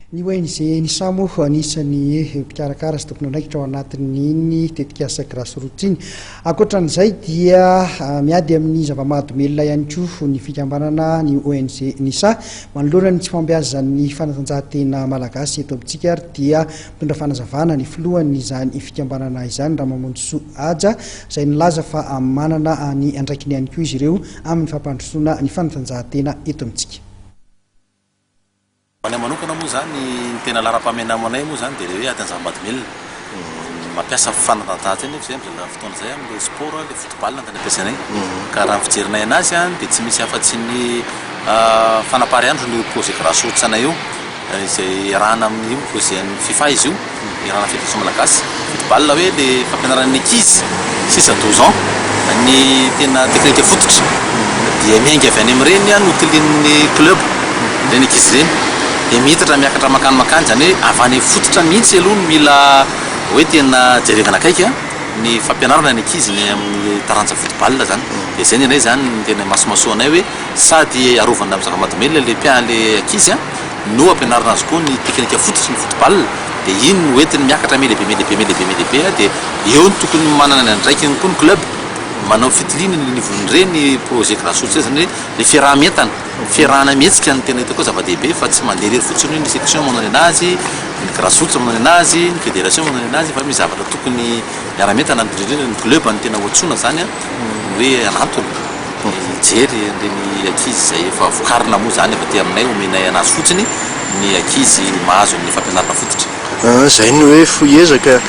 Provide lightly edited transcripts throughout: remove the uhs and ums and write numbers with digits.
Ny ONG ny samo anisany mpikarakara sy tokony andraikitra ao anatin'iny tetika asa grassroots iny. Ankoatran'izay dia miady amin'ny zava-mahadomelona ihany koa ny fikambanana ny ONG NISA manoloana ny tsy fambeazan'ny fanatanjahantena malagasy eto amintsika ary dia mitondra fanazavana ny filohan'ny izany fikambanana izany Ramamonjoso Aja izay nilaza fa manana ny andraikiny ihany koa izy ireo amin'ny fampandrosoana ny fanatanjahantena eto amintsika. Any manokana moa zany ny tena lara-paminamanay moa zany dia hoe ady zava-mahadomelona mampiasa fanatanjahantena zay am'zay fotoana zay amin'ny sport le football no tena ampiasanay ka raha fijerinay anazy dia tsy misy afa-tsy ny fanaparyandro ny projet grassroots anay io izay rahana amin'ny projet ny FIFA izy io irahana fédération malagasy football hoe le fampianaran'ny ankizy 6 à 12 ans ny tena teknika fototra dia miainga avy any amin'ireny no tilinin'ny club reny ankizy reny dia mihitatra miakatra makany zany hoe avany fototra mihitsy aloha no mila hoe tena jerevana akaiky ny fampianarana ny ankizy ny amin'ny taranja football zany dia zay anay zany tena masomaso anay hoe sady arovana amin'ny zava-mahadomelona le ankizy no ampianarana azy koa ny teknika fototra ny football dia iny no entiny miakatra melebe dia eo no tokony manana ny andraikiny koa ny club manao fitiliana ny nivon'ireny projet grassroots zany hoe le fiarahametana fiarahana mihetsika ny tena hitako zava-dehibe fa tsy mandeha rery fotsiny ny section manao anazy ny grassroots manao anazy ny fédération manao anazy fa misy zavatra tokony miara-metana ny club ny tena hoantsona zany hoe anatony jery reny ankizy zay efa vokarina moa zany efa ty aminay omenay anazy fotsiny ny ankizy mahazo ny fampianarana fototra. Zay ny hoe foiezaka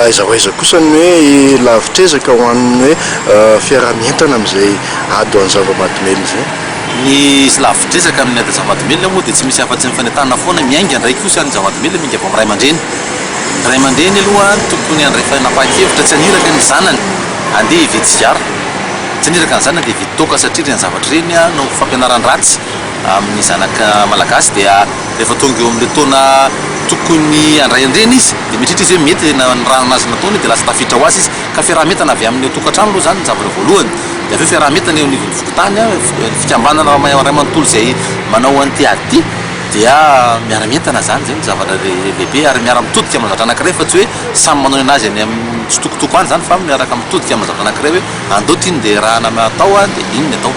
aiza kosa ny hoe lavitrezaka ho an'ny hoe fiaraha-mientana amin'izay ady ho an'ny zava-mahadomelona zay. Ny lavitrezaka amin'ny ady zava-mahadomelona moa dia tsy misy afa-tsy ny fanentanana foana miainga andray kosa ny zava-mahadomelona miainga avy amin'ny ray aman-dreny. Ray aman-dreny aloha tokony andray fanapahakevitra tsy aniraka ny zanany andeha hividy ziara tsy aniraka ny zanany dia hividy toka satria reny zavatra reny no fampianaran-dratsy amin'ny zanaka malagasy dia rehefa tonga eo amin'ilay taona tokony andray an'ireny izy dia mitritra izy hoe mety na ny raha anazy nataony dia lasa tafiditra ho azy izy ka fiaraha-metana avy amin'ny tokantrano aloha zany ny zavatra voalohany dia avy eo fiaraha-metana eo nivon'ny fokotany fikambanana ray manontolo izay manao an'ity ady ity dia miara-metana zany zay ny zavatra lehibe ary miara-mitodika amin'ny zavatra anankiray fa tsy hoe samy manao anazy any amin'ny tsy tokotoko any zany fa miaraka mitodika amin'ny zavatra anankiray hoe andao ty ny dia raha atao dia iny ny atao.